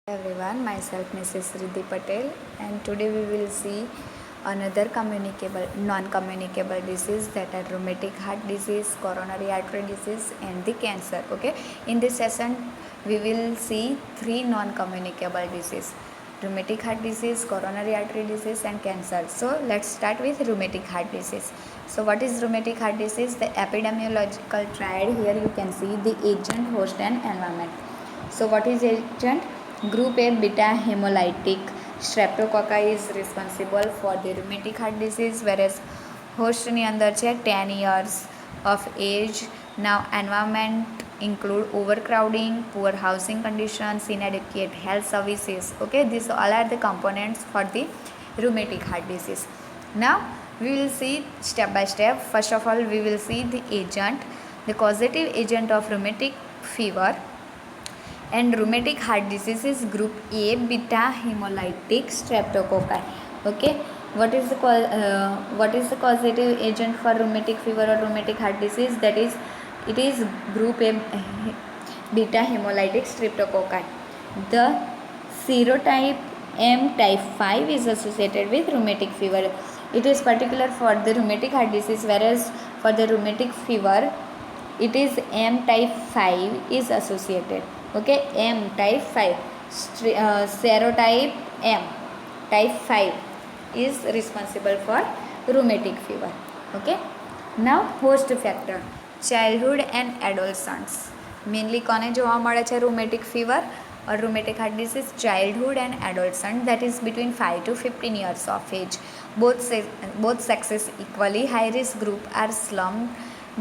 Everyone, myself Mrs. Riddhi Patel, and today we will see another non-communicable disease, that are rheumatic heart disease, coronary artery disease, and the cancer. Okay, in this session we will see three non-communicable disease: rheumatic heart disease, coronary artery disease, and cancer. So let's start with rheumatic heart disease. So what is rheumatic heart disease? The epidemiological triad. Here you can see the agent, host, and environment. So what is agent? Group A beta hemolytic streptococci is responsible for the rheumatic heart disease, whereas host ની અંદર છે 10 years of age. Now environment include overcrowding, poor housing conditions, inadequate health services. Okay, these all are the components for the rheumatic heart disease. Now we will see step by step. First of all, we will see the agent, the causative agent of rheumatic fever and rheumatic heart disease is group A beta hemolytic streptococci. Okay, what is the causative agent for rheumatic fever or rheumatic heart disease? That is, it is group A beta hemolytic streptococci. The serotype M type 5 is associated with rheumatic fever. It is particular for the rheumatic heart disease, whereas for the rheumatic fever it is M type 5 is associated. Okay, M type 5, serotype M type 5 is responsible for rheumatic fever. Okay, now host factor, childhood and adolescents. Mainly કોને જોવા મળે છે rheumatic fever or rheumatic heart disease? Childhood and adolescent, that is between 5 to 15 years of age. Both sexes equally. High risk group are slum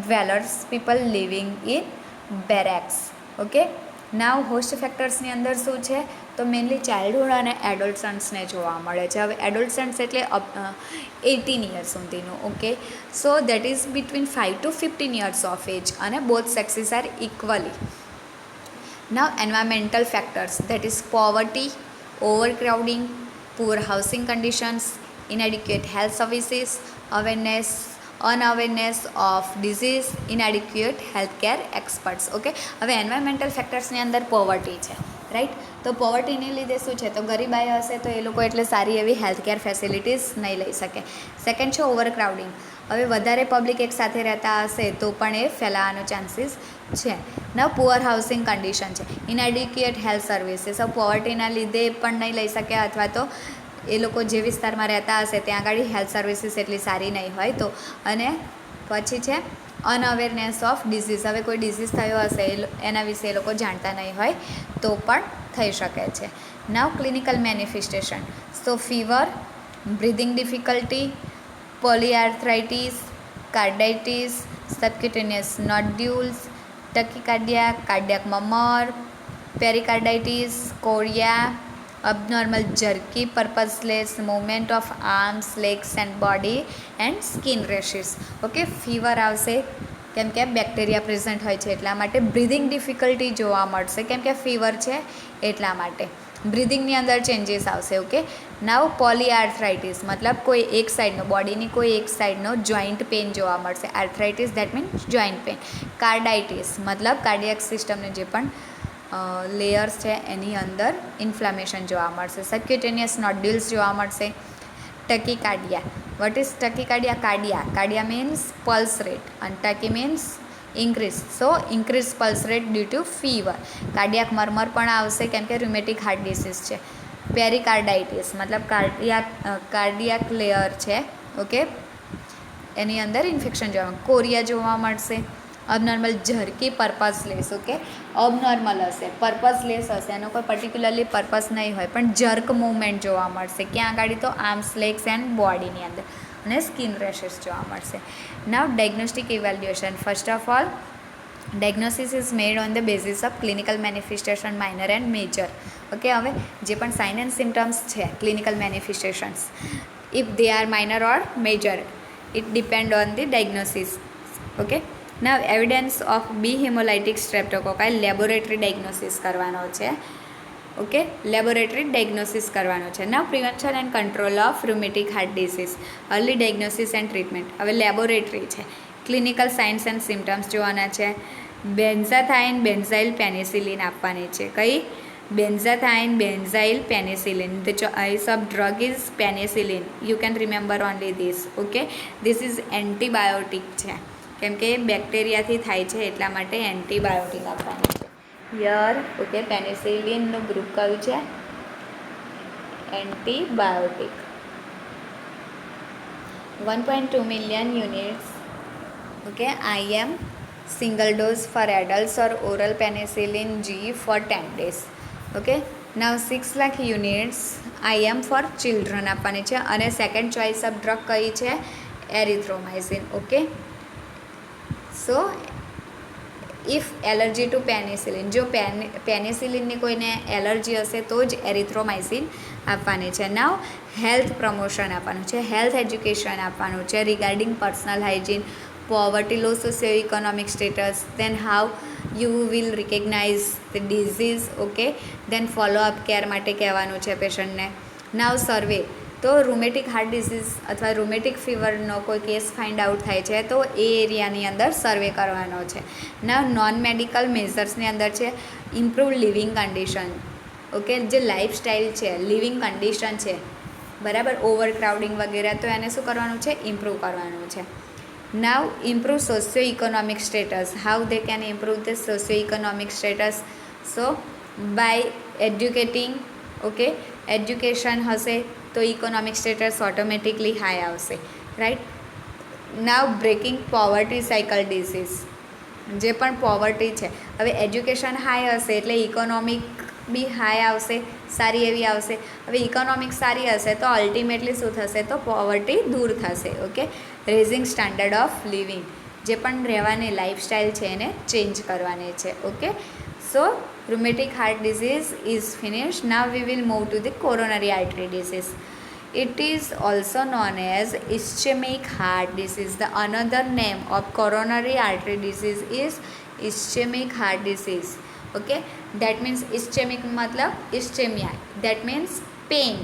dwellers, people living in barracks. Okay, now host ફેક્ટર્સની અંદર શું છે? તો mainly childhood અને એડોલસન્ટ્સને જોવા મળે છે. હવે એડોલસન્ટ્સ એટલે 18 યર્સ સુધીનું. Okay, so that is between 5 to 15 years of age, અને both sexes are equally. Now environmental factors, that is poverty, overcrowding, poor housing conditions, inadequate health services, unawareness of disease, inadequate healthcare experts. Okay, હવે environmental ફેક્ટર્સની અંદર poverty છે, right? તો પોવર્ટીને લીધે શું છે? તો ગરીબાઈ હશે તો એ લોકો એટલે સારી એવી હેલ્થકેર ફેસિલિટીઝ નહીં લઈ શકે. સેકન્ડ છે ઓવરક્રાઉડિંગ. હવે વધારે પબ્લિક એક સાથે રહેતા હશે તો પણ એ ફેલાવાનો ચાન્સીસ છે. નવ પુઅર હાઉસિંગ કન્ડિશન છે, ઇનએડિક્યુએટ હેલ્થ સર્વિસીસ. પોવર્ટીના લીધે પણ નહીં લઈ શકે, અથવા તો એ લોકો જે વિસ્તારમાં રહેતા હશે ત્યાં આગળ હેલ્થ સર્વિસીસ એટલી સારી નહીં હોય તો. અને પછી છે અનઅવેરનેસ ઓફ ડિઝીઝ. હવે કોઈ ડિઝીઝ થયો હશે એના વિશે એ લોકો જાણતા નહીં હોય તો પણ થઈ શકે છે. Now clinical manifestation, so fever, breathing difficulty, polyarthritis, carditis, subcutaneous nodules, tachycardia, cardiac murmur, pericarditis, chorea, abnormal jerky purposeless movement of arms, legs and body, and skin rashes. Okay, fever આવશે કેમ કે બેક્ટેરિયા પ્રેઝન્ટ હોય છે એટલા માટે. Breathing difficulty જોવા મળશે કેમ કે ફીવર છે એટલા માટે. બ્રીધિંગની અંદર ચેન્જીસ આવશે. ઓકે, નાવ પોલીઆર્થરાઇટિસ, મતલબ કોઈ એક સાઈડનો, બોડીની કોઈ એક સાઈડનો જોઈન્ટ પેઇન જોવા મળશે. Arthritis that means joint pain. Carditis મતલબ કાર્ડિયાક સિસ્ટમને જે પણ લેયર્સ છે એની અંદર ઇન્ફ્લામેશન જોવા મળશે. સબક્યુટેનિયસ નોડ્યુલ્સ જોવા મળશે. Tachycardia, what is tachycardia? Cardia means pulse rate, અને tachy means increase. So increase pulse rate due to fever. Cardiac murmur પણ આવશે કેમ કે રુમેટિક હાર્ટ ડિસીઝ છે. પેરિકાર્ડાઇટિસ મતલબ કાર્ડિયાક લેયર છે. ઓકે, એની અંદર ઇન્ફેક્શન જોવા. કોરિયા જોવા મળશે. અબનોર્મલ જર્કી પર્પઝલેસ. ઓકે, અબનોર્મલ હશે, પર્પઝલેસ હશે, એનો કોઈ પર્ટિક્યુલરલી પર્પઝ નહીં હોય, પણ જર્ક મૂવમેન્ટ જોવા મળશે. ક્યાં આગળ? તો આર્મ્સ, લેગ્સ એન્ડ બોડીની અંદર. અને સ્કિન રેશેસ જોવા મળશે. Now diagnostic evaluation. First of all, diagnosis is made on the basis of clinical manifestation, minor and major. Okay, હવે જે પણ સાઇન એન્ડ સિમ્ટમ્સ છે clinical manifestations, if they are minor or major, it depend on the diagnosis. Okay, now evidence of B haemolytic streptococci laboratory diagnosis કરવાનો છે. Okay, laboratory diagnosis કરવાનો છે. Now prevention and control of rheumatic heart disease, early diagnosis and treatment. હવે laboratory છે, clinical science and symptoms જોવાના છે. બેન્ઝાથાઇન benzyl penicillin આપવાની છે. કઈ? Benzathine, benzyl, penicillin. The choice of drug is penicillin. You can remember only this. Okay, this is antibiotic છે કેમ કે બેક્ટેરિયાથી થાય છે એટલા માટે એન્ટીબાયોટિક આપવાની છે યર. ઓકે, પેનિસિલિનનું ગ્રુપ કયું છે? Antibiotic. 1.2 million units. Okay, IM single dose for adults or oral penicillin G for 10 days. Okay, now 6 lakh units IM for children આપવાની છે અને સેકન્ડ ચોઇસ ઓફ ડ્રગ કઈ છે? Erythromycin. Okay, so if allergy to penicillin, જો પેનિસિલિનની કોઈને allergy હશે તો જ એરિથ્રોમાઇસિન આપવાની છે. નાવ હેલ્થ પ્રમોશન આપવાનું છે, હેલ્થ એજ્યુકેશન આપવાનું છે regarding personal hygiene, poverty, low socio-economic status, then how you will recognize the disease. Okay, then follow up care માટે કહેવાનું છે પેશન્ટને. નાવ સર્વે, તો રૂમેટિક હાર્ટ ડિસીઝ અથવા રૂમેટિક ફીવરનો કોઈ કેસ ફાઇન્ડ આઉટ થાય છે તો એ એરિયાની અંદર સર્વે કરવાનો છે. નાવ નોન મેડિકલ મેઝર્સની અંદર છે ઇમ્પ્રૂવ લિવિંગ કન્ડિશન. ઓકે, જે લાઈફસ્ટાઈલ છે, લિવિંગ કન્ડિશન છે, બરાબર, ઓવર ક્રાઉડિંગ વગેરે, તો એને શું કરવાનું છે? ઇમ્પ્રૂવ કરવાનું છે. Now improve socio-economic status. How they can improve the socio-economic status? So by educating. Okay, education હશે તો ઇકોનોમિક સ્ટેટસ ઓટોમેટિકલી હાઈ આવશે, રાઈટ. નાવ બ્રેકિંગ પોવર્ટી સાયકલ ડિસીઝ, જે પણ પોવર્ટી છે, હવે એજ્યુકેશન હાઈ હશે એટલે ઇકોનોમિક બી હાઈ આવશે, સારી એવી આવશે. હવે ઇકોનોમિક સારી હશે તો અલ્ટિમેટલી શું થશે? તો પોવર્ટી દૂર થશે. Okay, raising standard of living, જે પણ રહેવાની લાઈફસ્ટાઈલ છે એને ચેન્જ કરવાની છે. Okay, so rheumatic heart disease is finished. Now we will move to the coronary artery disease. It is also known as ischemic heart disease. The another name of coronary artery disease is ischemic heart disease. Okay, that means ischemic मतलब ischemia, that means pain.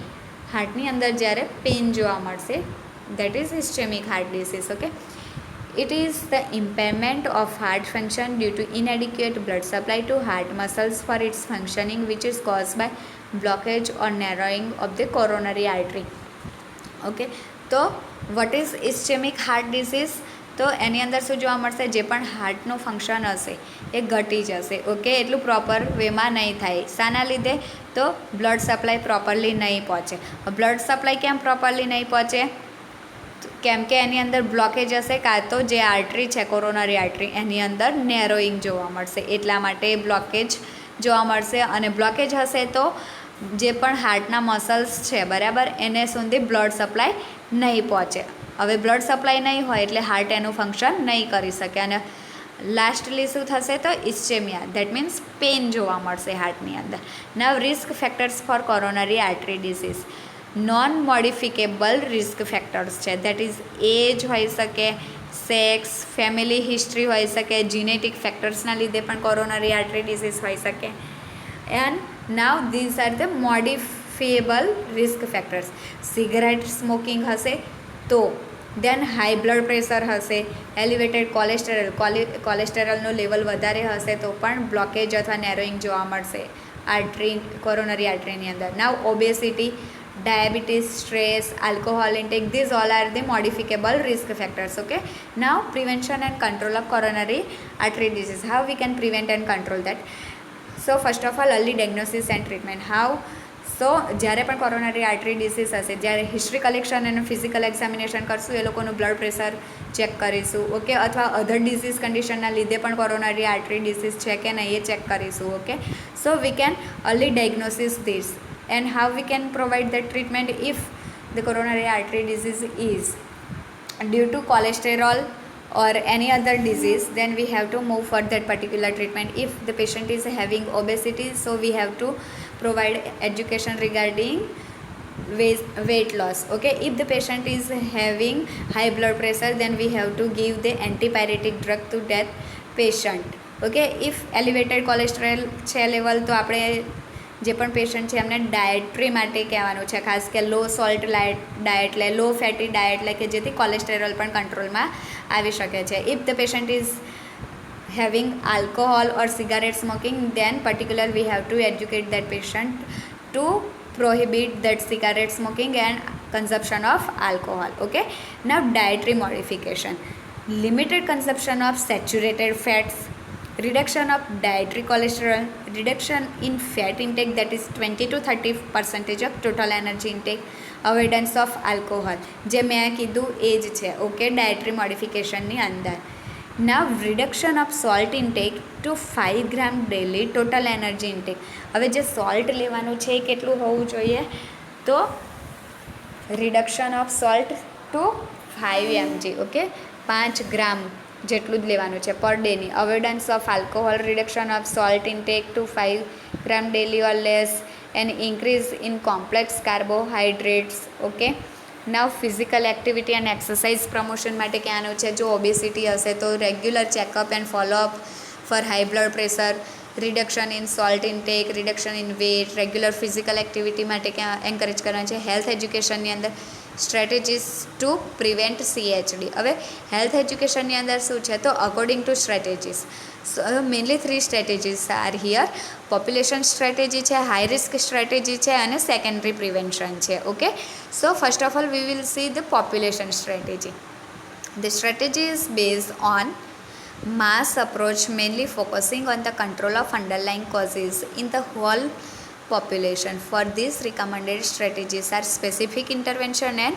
હાર્ટની અંદર જ્યારે pen જોવા મળશે, that is ischemic heart disease. Okay, it is the impairment of heart function due to inadequate blood supply to heart muscles for its functioning, which is caused by blockage or narrowing of the coronary artery. Okay, તો what is ischemic heart disease? તો એની અંદર શું જોવા મળશે? જે પણ હાર્ટનું function હશે એ ઘટી જશે. ઓકે, એટલું પ્રોપર વેમાં નહીં થાય. શાના લીધે? તો બ્લડ સપ્લાય પ્રોપરલી નહીં પહોંચે. બ્લડ સપ્લાય કેમ પ્રોપરલી નહીં પહોંચે? કેમ કે એની અંદર બ્લોકેજ હશે, કાં તો જે આર્ટરી છે કોરોનરી આર્ટરી એની અંદર નેરોઈંગ જોવા મળશે, એટલા માટે બ્લોકેજ જોવા મળશે. અને બ્લોકેજ હશે તો જે પણ હાર્ટના મસલ્સ છે, બરાબર, એને સુધી બ્લડ સપ્લાય નહીં પહોંચે. હવે બ્લડ સપ્લાય નહીં હોય એટલે હાર્ટ એનું ફંક્શન નહીં કરી શકે અને લાસ્ટલી શું થશે? તો ઇસ્ચેમિયા, દેટ મીન્સ પેન જોવા મળશે હાર્ટની અંદર. Now risk factors for coronary artery disease. Non modifiable risk factors છે, દેટ ઇઝ એજ હોઈ શકે, સેક્સ, ફેમિલી હિસ્ટ્રી હોઈ શકે, જીનેટિક ફેક્ટર્સના લીધે પણ કોરોનરી આર્ટરી ડિસીઝ હોઈ શકે. And now these are the modifiable risk factors. Cigarette smoking હશે તો, દેન હાઈ બ્લડ પ્રેશર હશે, એલિવેટેડ કોલેસ્ટેરોલનું લેવલ વધારે હશે તો પણ બ્લોકેજ અથવા નેરોઈંગ જોવા મળશે આર્ટરી, કોરોનરી આર્ટરીની અંદર. નાવ obesity, diabetes, stress, alcohol intake, these all are the modificable risk factors. Okay, now prevention and control of coronary artery disease. How we can prevent and control that? So first of all, early diagnosis and treatment. How? સો જ્યારે પણ coronary artery disease હશે, જ્યારે history collection અને physical examination કરશું, એ લોકોનું blood pressure check કરીશું. Okay, અથવા અધર disease કન્ડિશનના લીધે પણ કોરોનરી આર્ટરી ડિસીઝ છે કે નહીં એ ચેક કરીશું. Okay, so we can early diagnosis this. And how we can provide that treatment if the coronary artery disease is due to cholesterol or any other disease, then we have to move for that particular treatment. If the patient is having obesity, so we have to provide education regarding weight loss. Okay, if the patient is having high blood pressure, then we have to give the antipyretic drug to that patient. Okay, if elevated cholesterol છે level, તો આપણે જે પણ patient છે એમને dietary માટે કહેવાનું છે, ખાસ કે લો સોલ્ટ ડાયટ લે, લો ફેટી ડાયટ લે, કે જેથી કોલેસ્ટેરોલ પણ કંટ્રોલમાં આવી શકે છે. If the patient is having alcohol or cigarette smoking, then particular we have to educate that patient to prohibit that cigarette smoking and consumption of alcohol. Okay, now dietary modification, limited consumption of saturated fats, reduction of dietary cholesterol, reduction in fat intake, that is 20 to 30% of total energy intake, avoidance of alcohol, જે મેં કીધું એ જ છે. Okay, dietary મોડિફિકેશનની અંદર. Now reduction of salt intake to 5 gram daily total energy intake. હવે જે salt લેવાનું છે એ કેટલું હોવું જોઈએ? તો reduction of salt to 5 mg. Okay, 5 gram જેટલું જ લેવાનું છે પર ડેની. Avoidance of alcohol, reduction of salt intake to 5 gram daily or less, and increase in complex carbohydrates. Okay, now physical activity and exercise promotion માટે ક્યાંનું છે? જો obesity હશે તો regular checkup and follow up for high blood pressure, reduction in salt intake, reduction in weight, regular physical activity માટે ક્યાં encourage કરવાનું છે? Health એજ્યુકેશનની અંદર સ્ટ્રેટેજીસ ટુ પ્રિવેન્ટ CHD. હવે હેલ્થ એજ્યુકેશનની અંદર શું છે? તો according to strategies, mainly 3 strategies are here. Population strategy છે, હાઈ રિસ્ક સ્ટ્રેટેજી છે અને સેકન્ડરી પ્રિવેન્શન છે. Okay, so first of all we will see the population strategy. The strategy is based on mass approach, mainly focusing on the control of underlying causes in the whole population. For this, recommended strategies are specific intervention and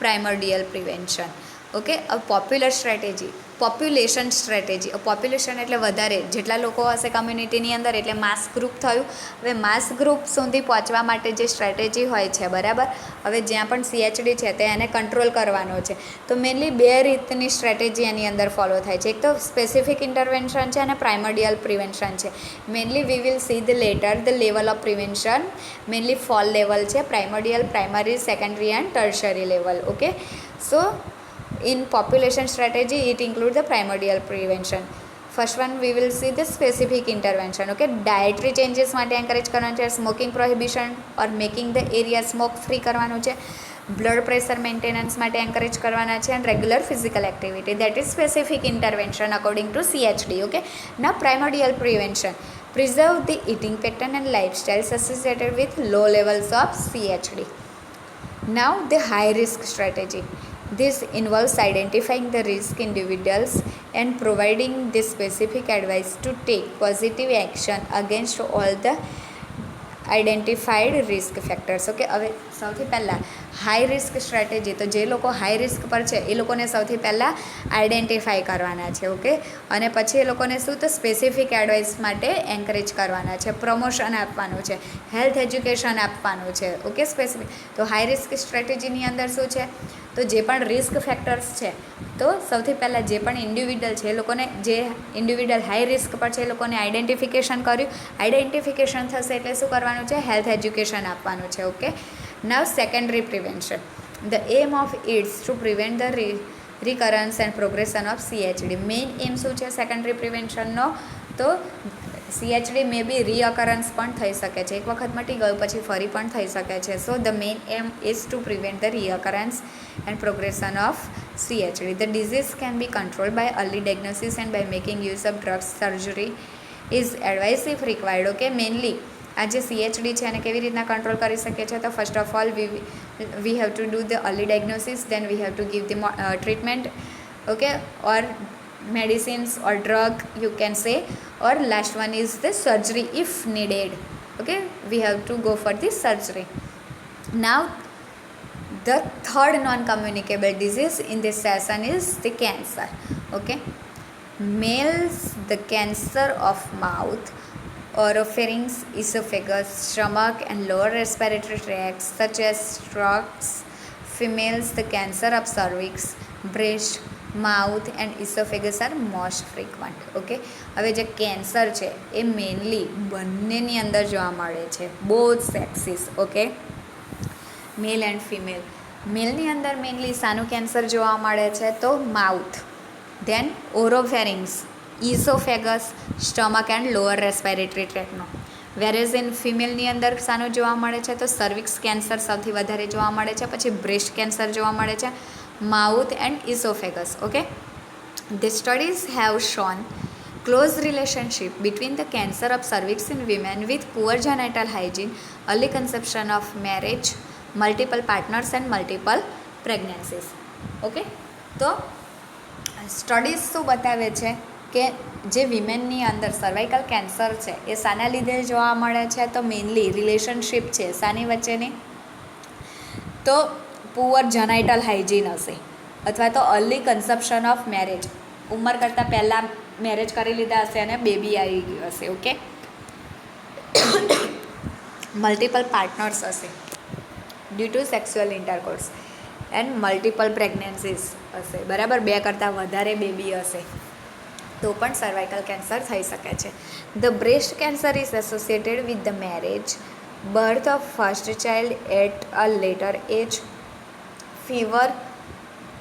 primordial prevention. Okay, popular strategy, population strategy. Population એટલે વધારે, જેટલા લોકો હશે કમ્યુનિટીની અંદર એટલે માસ group થયું. હવે માસ group સુધી પહોંચવા માટે જે સ્ટ્રેટેજી હોય છે, બરાબર, હવે જ્યાં પણ CHD છે તે એને કંટ્રોલ કરવાનો છે. તો મેઇનલી 2 રીતની સ્ટ્રેટેજી એની અંદર ફોલો થાય છે. એક તો સ્પેસિફિક ઇન્ટરવેન્શન છે અને પ્રાઇમોડિયલ પ્રિવેન્શન છે. Mainly we will see the later the level of prevention. Mainly four level છે, primordial, primary, secondary and tertiary level. Okay, so in population strategy it includes the primordial prevention. First one we will see the specific intervention. Okay, dietary changes માટે encourage કરવાનું છે, smoking prohibition or making the area smoke free કરવાનું છે, blood pressure maintenance માટે encourage કરવાના છે, and regular physical activity, that is specific intervention according to CHD. Okay, now primordial prevention, preserve the eating pattern and lifestyles associated with low levels of CHD. Now the high risk strategy, this involves identifying the risk individuals and providing the specific advice to take positive action against all the identified risk factors. Okay, હવે સૌથી પહેલાં high risk strategy, તો જે લોકો high risk પર છે એ લોકોને સૌથી પહેલાં આઈડેન્ટિફાઈ કરવાના છે. ઓકે, અને પછી એ લોકોને શું? તો સ્પેસિફિક એડવાઇસ માટે એન્કરેજ કરવાના છે, પ્રમોશન આપવાનું છે, હેલ્થ એજ્યુકેશન આપવાનું છે. Okay, specific. તો હાઈ રિસ્ક સ્ટ્રેટેજીની અંદર શું છે? તો જે પણ રિસ્ક ફેક્ટર્સ છે, તો સૌથી પહેલાં જે પણ ઇન્ડિવિડ્યુઅલ છે એ લોકોને, જે ઇન્ડિવિડ્યુઅલ હાઈ રિસ્ક પર છે એ લોકોને આઈડેન્ટિફિકેશન કર્યું. આઈડેન્ટિફિકેશન થશે એટલે શું કરવાનું છે? હેલ્થ એજ્યુકેશન આપવાનું છે. Okay, now secondary prevention, the aim of its to prevent the recurrence and progression of CHD. Main aim શું છે સેકન્ડરી પ્રિવેન્શનનો? તો CHD મે બી રીઅકરન્સ પણ થઈ શકે છે, એક વખત મટી ગયું પછી ફરી પણ થઈ શકે છે. So the main aim is to prevent the reoccurrence and progression of CHD. The disease can be controlled by early diagnosis and by making use of drugs. Surgery is advised if required. Okay, mainly આ જે CHD છે એને કેવી રીતના control કરી શકીએ છીએ? તો first of all we have to do the early diagnosis, then we have to give the treatment. Okay, or medicines or drug you can say, or last one is the surgery if needed. Okay, we have to go for the surgery. Now the third non-communicable disease in this session is the cancer. Okay, males, the cancer of mouth, oropharynx, esophagus, stomach and lower respiratory tracts such as strokes. Females, the cancer of cervix, breast, mouth and oesophagus are most frequent. Okay, હવે જે cancer છે એ mainly બંનેની અંદર જોવા મળે છે, both sexes. Okay, male and female. મેલની અંદર મેઇનલી શાનું કેન્સર જોવા મળે છે? તો mouth, then oropharynx, oesophagus, stomach and lower respiratory ટ્રેકનો. વેરેઝ ઇન ફિમેલની અંદર શાનું જોવા મળે છે? તો સર્વિક્સ કેન્સર સૌથી વધારે જોવા મળે છે, પછી બ્રેસ્ટ કેન્સર જોવા મળે છે, mouth and esophagus. Okay, the studies have shown Close relationship between the cancer of cervix in women with poor genital hygiene, early conception of marriage, multiple partners and multiple pregnancies. Okay, તો studies શું બતાવે છે કે જે વિમેનની અંદર cervical cancer છે એ શાના લીધે જોવા મળે છે? તો મેઇનલી રિલેશનશિપ છે શાની વચ્ચેની? તો પુઅર જેનાઇટલ હાઇજીન હશે, અથવા તો અર્લી કન્સેપ્શન ઓફ મેરેજ, ઉંમર કરતાં પહેલાં મેરેજ કરી લીધા હશે અને બેબી આવી ગયું હશે. ઓકે, મલ્ટિપલ પાર્ટનર્સ હશે due to sexual intercourse and multiple pregnancies હશે, બરાબર, 2 કરતાં વધારે બેબી હશે તો પણ સર્વાઇકલ કેન્સર થઈ શકે છે. The breast cancer is associated with the marriage, birth of first child at a later age, fewer,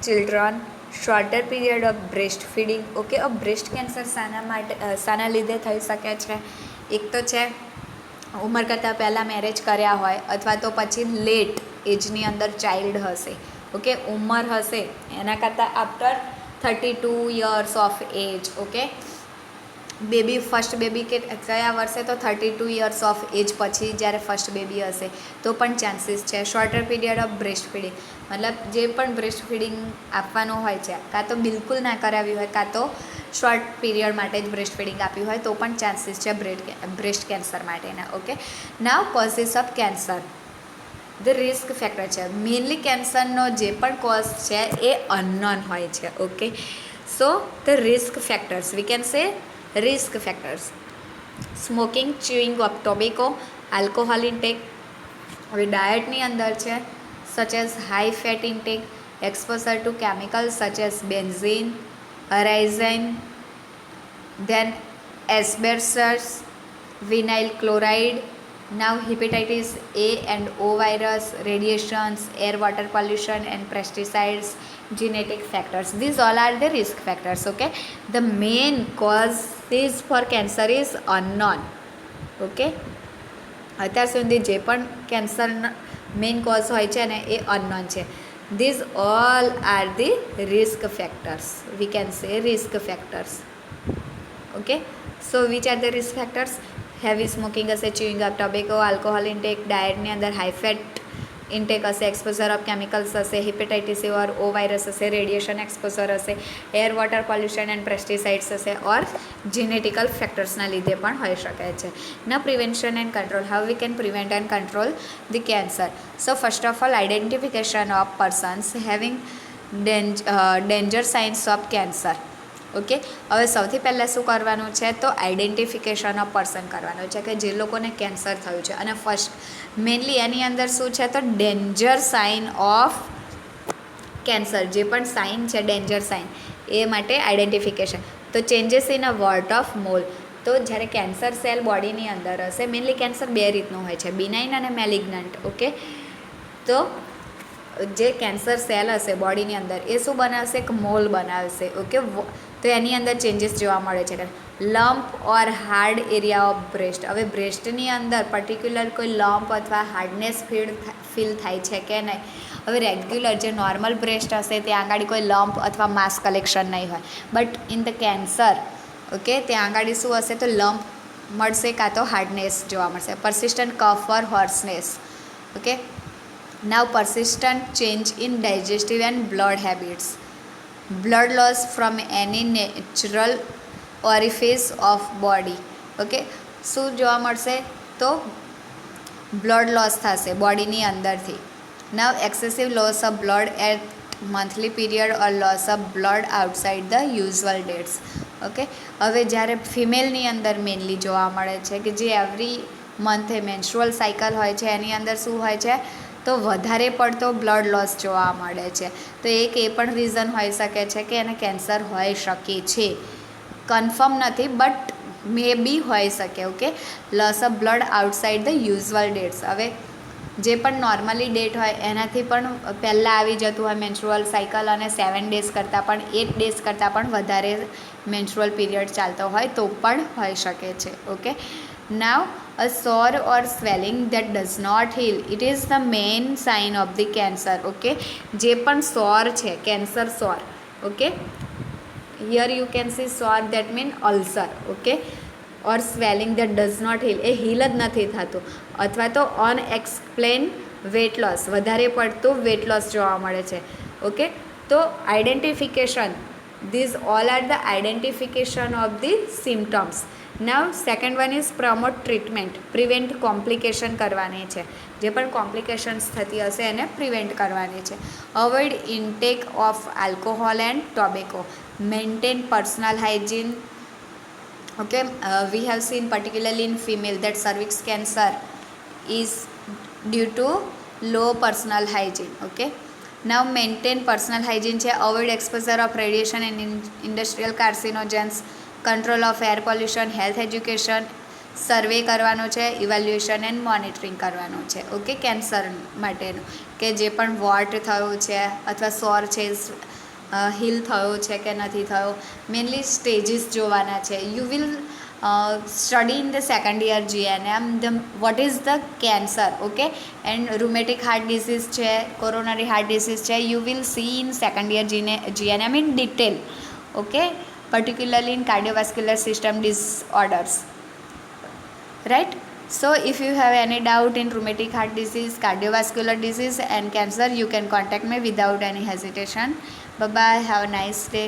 children, shorter period of breast feeding. Okay, breast cancer શાના લીધે થઈ શકે છે? એક તો છે ઉંમર કરતાં પહેલાં મેરેજ કર્યા હોય, અથવા તો પછી લેટ એજની અંદર ચાઇલ્ડ હશે. ઓકે, ઉંમર હશે એના કરતાં after 32 years of age. Okay, baby first baby કે કયા વર્ષે? તો 32 years ઓફ એજ પછી જ્યારે ફર્સ્ટ બેબી હશે તો પણ ચાન્સીસ છે. Sorter period of breast feeding, મતલબ જે પણ બ્રેસ્ટ ફીડિંગ આપવાનું હોય છે, કાં તો બિલકુલ ના કરાવ્યું હોય, કાં તો શોર્ટ પીરિયડ માટે જ બ્રેસ્ટ ફીડિંગ આપ્યું હોય તો પણ ચાન્સીસ છે બ્રેસ્ટ કેન્સર માટેના. Okay, now causes of cancer. The risk factor છે, મેઇનલી કેન્સરનો જે પણ કોઝ છે એ અનનોન હોય છે. Okay, so the risk factors, we can say risk factors: smoking, chewing of tobacco, alcohol intake. હવે ડાયટની અંદર છે such as high fat intake, exposure to chemicals such as benzene, અરાઇઝાઇન, then asbestos, vinyl chloride, now hepatitis A and O virus, radiations, air water pollution and pesticides, genetic factors. These all are the risk factors. Okay, the main causes for cancer is unknown. Okay, અત્યાર સુધી જે પણ કેન્સરના main cause હોય છે ને એ unknown છે. These all are the risk factors. We can say risk factors. Okay, so which are the risk factors? Heavy smoking હશે, chewing of tobacco, alcohol intake, ડાયટની અંદર હાઈ ફેટ ઇન્ટેક હશે, exposure of chemicals હશે, hepatitis A or O virus હશે, radiation exposure હશે, air water pollution and pesticides હશે, or genetical ફેક્ટર્સના લીધે પણ હોઈ શકે છે. ના prevention and control, how we can prevent and control the cancer? So first of all, identification of persons having danger science of cancer. Okay, હવે સૌથી પહેલાં શું કરવાનું છે? તો આઇડેન્ટિફિકેશન ઓફ પર્સન કરવાનું છે કે જે લોકોને કેન્સર થયું છે. અને ફર્સ્ટ મેઇનલી એની અંદર શું છે? તો ડેન્જર સાઇન ઓફ કેન્સર, જે પણ સાઇન છે ડેન્જર સાઇન, એ માટે આઇડેન્ટિફિકેશન. તો changes in a wart of mole, તો જ્યારે કેન્સર સેલ બોડીની અંદર હશે, મેઇનલી કેન્સર 2 રીતનું હોય છે, બિનાઇન અને મેલિગ્નન્ટ. ઓકે, તો જે કેન્સર સેલ હશે બોડીની અંદર એ શું બનાવશે? એક મોલ બનાવશે. ઓકે, તો એની અંદર ચેન્જીસ જોવા મળે છે. Lump or hard area of breast, હવે બ્રેસ્ટની અંદર પર્ટિક્યુલર કોઈ લમ્પ અથવા હાર્ડનેસ ફીલ થાય છે કે નહીં? હવે રેગ્યુલર જે નોર્મલ બ્રેસ્ટ હશે ત્યાં આગળ કોઈ લમ્પ અથવા માસ કલેક્શન નહીં હોય, but in the cancer, okay, ત્યાં આગળ શું હશે? તો લમ્પ મળશે કાં તો હાર્ડનેસ જોવા મળશે. Persistent cough or hoarseness. Okay, now persistent change in digestive and blood habits, blood loss from any natural orifice of body. Okay, શું જોવા મળશે? તો બ્લડ લોસ થશે બોડીની અંદરથી. now excessive loss of blood at monthly period or loss of blood outside the usual dates. Okay, હવે જ્યારે ફિમેલની અંદર mainly જોવા મળે છે કે જે એવરી મંથે મેન્સ્ટ્રુઅલ સાયકલ હોય છે એની અંદર શું હોય છે? તો વધારે પડતો બ્લડ લોસ જોવા મળે છે. તો એક એ પણ રીઝન હોઈ શકે છે કે એને કેન્સર હોઈ શકે છે. કન્ફર્મ નથી, બટ મે બી હોઈ શકે. Okay, loss of blood outside the usual dates, હવે જે પણ નોર્મલી ડેટ હોય એનાથી પણ પહેલાં આવી જતું હોય મેન્સ્ટ્રુઅલ સાયકલ, અને 7 days કરતાં પણ 8 days કરતાં પણ વધારે મેન્સ્ટ્રુઅલ પીરિયડ ચાલતો હોય તો પણ હોઈ શકે છે. Okay, now a sore or swelling that does not heal, it is the main sign of the cancer. Okay, જે પણ સોર છે, કેન્સર સોર, okay, here you can see sore, that mean ulcer, okay, or swelling that does not heal, એ heal જ નથી થતું. અથવા તો અનએક્સપ્લેન વેટ લોસ, વધારે પડતું વેટ લોસ જોવા મળે છે. ઓકે, તો identification, this all are the identification of the symptoms. Now second one is promote treatment, prevent complication કરવાની છે, જે પણ કોમ્પ્લિકેશન્સ થતી હશે એને પ્રિવેન્ટ કરવાની છે. Avoid intake of alcohol and tobacco, maintain personal hygiene. Okay, we have seen particularly in female that cervix cancer is due to low personal hygiene. Okay, now maintain personal hygiene છે, avoid exposure of radiation and industrial carcinogens, control of air pollution, health education, સર્વે કરવાનો છે, evaluation and monitoring કરવાનું છે. Okay, cancer માટેનું કે જે પણ vote થયો છે અથવા સોર છે, હીલ થયો છે કે નથી થયો, મેનલી સ્ટેજીસ જોવાના છે. You will study in the second year GNM what is the cancer. Okay, and rheumatic heart disease છે, કોરોનરી હાર્ટ ડિસીઝ છે, you will see in second year GNM in detail. Okay, particularly in cardiovascular system disorders, right? So if you have any doubt in rheumatic heart disease, cardiovascular disease and cancer, you can contact me without any hesitation. Bye bye, have a nice day.